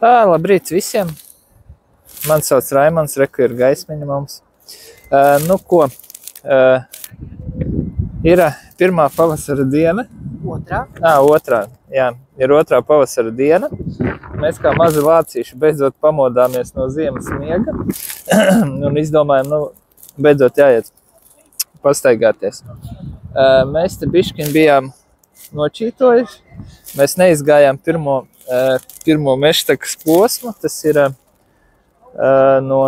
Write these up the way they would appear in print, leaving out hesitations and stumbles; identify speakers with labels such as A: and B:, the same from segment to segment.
A: Labrīt visiem. Man sauc Raimonds, reku ir gaismiņa mums. Nu ko, ir pirmā pavasara diena.
B: Otrā?
A: Otrā, jā. Ir otrā pavasara diena. Mēs kā mazi vācīši beidzot pamodāmies no ziemas miega un izdomājam, beidzot jāiet pastaigāties. Mēs te bišķiņ bijām nočītojuši. Mēs neizgājām pirmo Meštakas posmu. Tas ir no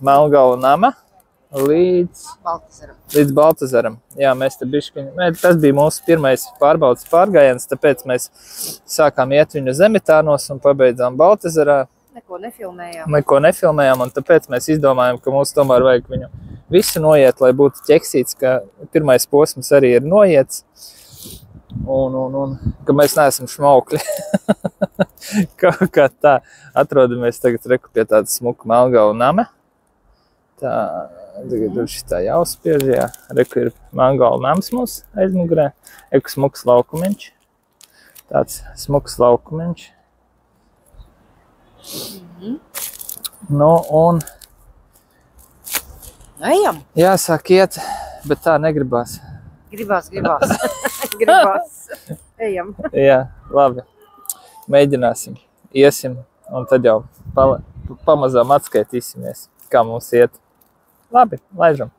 A: Melngala nama līdz Baltazaram. Jā, mēs te bišķiņ, tas bija mūsu pirmais pārbaudas pārgājiens, tāpēc mēs sākām iet viņu Zemitānos un pabeidzām Baltazarā. Neko nefilmējām, un tāpēc mēs izdomājām, ka mums tomēr vajag viņu visu noiet, lai būtu ķeksīts, ka pirmais posms arī ir noiets. Un ka mēs neesam šmaukļi. Kaut kā tā. Atrodamies tagad reku pie tāda smuka Melngala nama. Tā, tagad šitā jāuzspiež, jā. Reku ir Melngala nams mūs aizmugurē. Reku smuks laukumiņš. Tāds smuks laukumiņš. Nu, un...
B: Ejam!
A: Jāsāk iet, bet tā negribās.
B: Gribās. Ejam.
A: Jā, labi. Mēģināsim. Iesim, un tad jau pamazām atskaitīsimies, kā mums iet. Labi, laižam.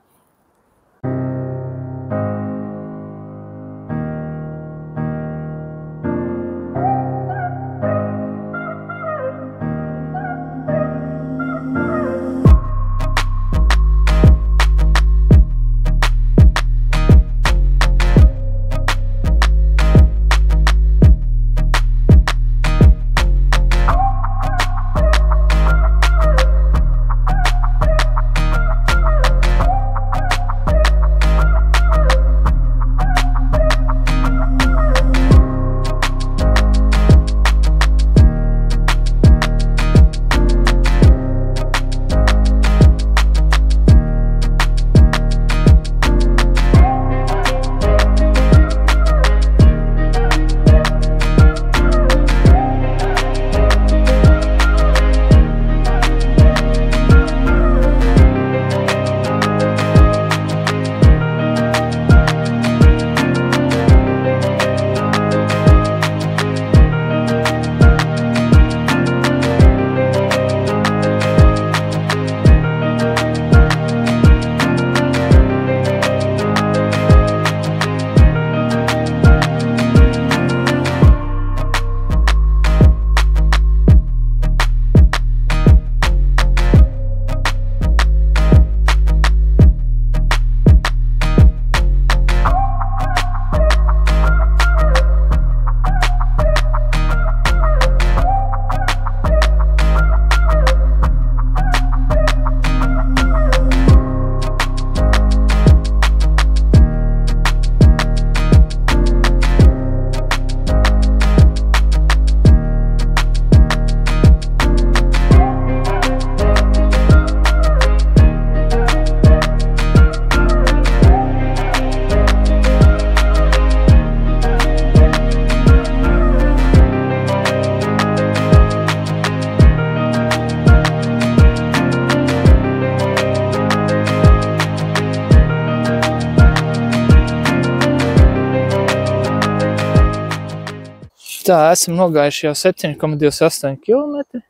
A: Tā, esam nogājuši jau 7,28 km.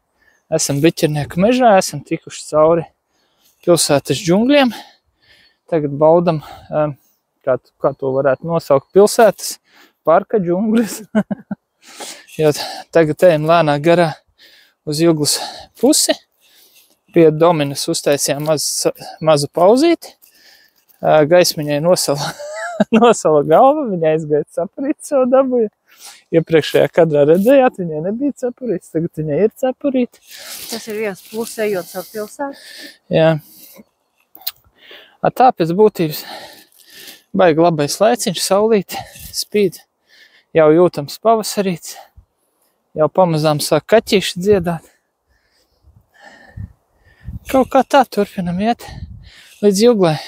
A: Esam Biķernieku mežā, esam tikuši cauri pilsētas džungļiem. Tagad baudam, kā to varētu nosaukt, pilsētas parka džungļus. Jo tagad ejam lēnā garā uz Juglas pusi. Pie Dominas uztaisījām mazu pauzīti. Gaismiņai nosala galva, viņa aizgāja cepurīt savu dabūju. Iepriekšējā kadrā redzējāt, viņai nebija cepurīts, tagad viņai ir cepurīti.
B: Tas ir viens plus ejot savu pilsētu.
A: Jā. Tā pēc būtības baigi labais laiciņš, saulīti, spīd. Jau jūtams pavasarīts. Jau pamazām sāk kaķīši dziedāt. Kaut kā tā turpinam iet līdz Juglai.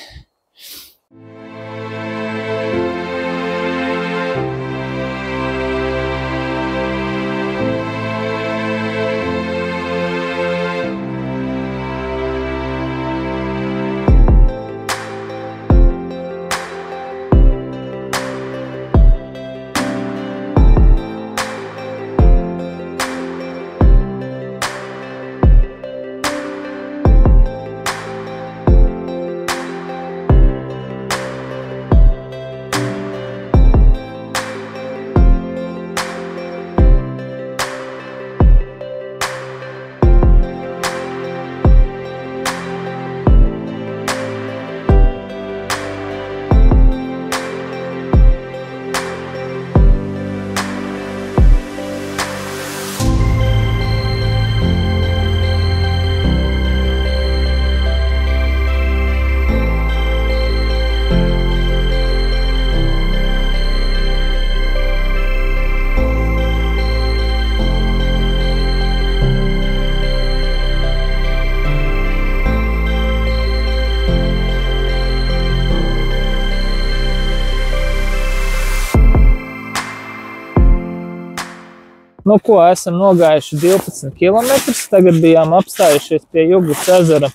A: Nu, ko, esam nogājuši 12 kilometrus. Tagad bijām apstājušies pie Juglas ezera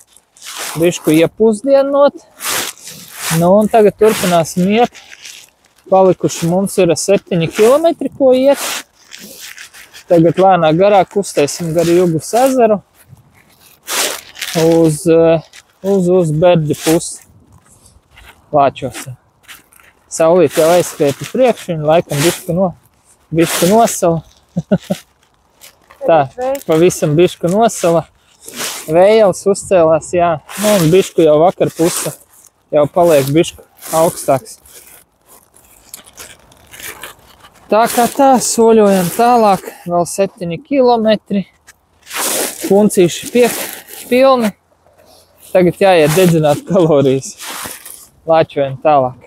A: bišku iepusdienot. Nu, un tagad turpināsim iet. Palikuši mums ir 7 kilometri, ko iet. Tagad lēnāk garāk kustēsim gar Juglas ezeru uz Berģu pusi Lāčos. Saulīt jau aizskrēja pa priekšu, viņa laikam bišku nosala. Tā, pavisam bišku nosala. Vējals uzcēlās, jā. Nu, un bišku jau vakar puse jau paliek bišku augstāks. Tā kā tā, soļojam tālāk, vēl 7 kilometri. Puncīši pilni. Tagad jāiet dedzināt kalorijas. Lāčojam tālāk.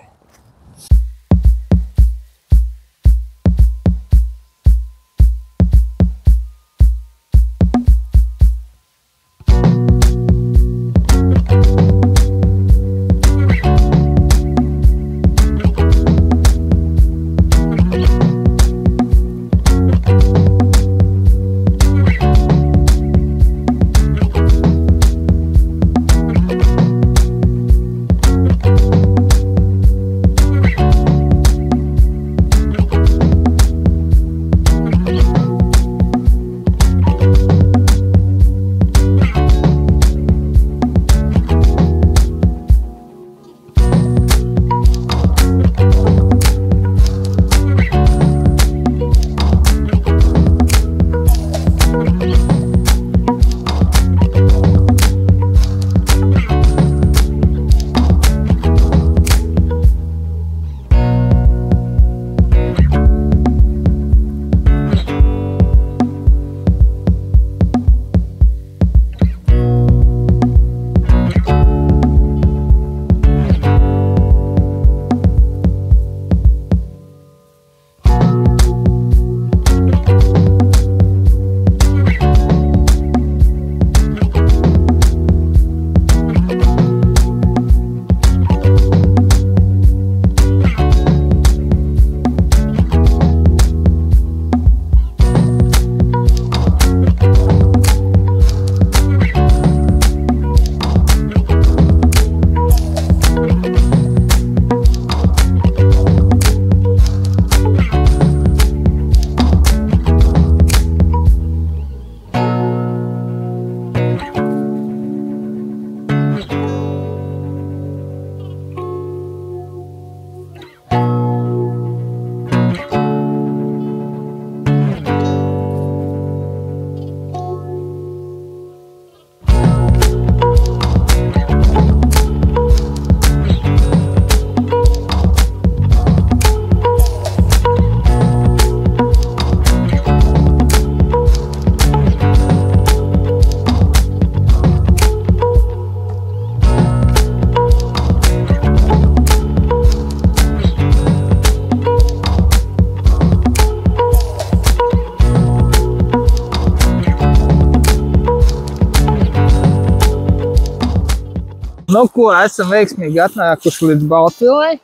A: Nu, ko, esam veiksmīgi atnākuši līdz Baltvilei.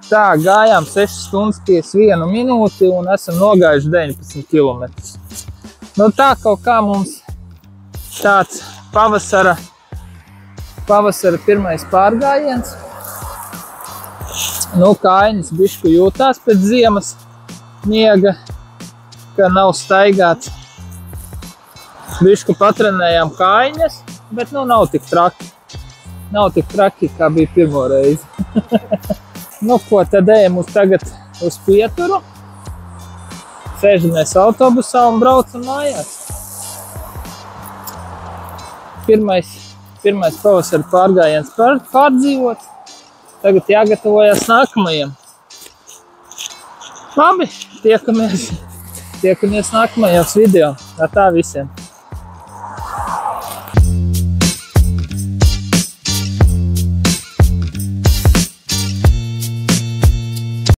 A: Tā, gājām 6 stundas 51 minūti un esam nogājuši 19 kilometrus. Nu, tā kaut kā mums tāds pavasara pirmais pārgājiens. Nu, kājiņas bišku jūtās pēc ziemas miega, ka nav staigāts. Bišku patrenējām kājiņas, bet nu nav tik traki. Nav tik traki, kā bija pirmo reizi. Nu, ko, tad ejam tagad uz Pieturu. Sēžamies autobusā un braucam mājās. Pirmais pavasara pārgājiens pārdzīvots. Tagad jāgatavojas nākamajam. Labi, tiekamies nākamajos video. Tā visiem.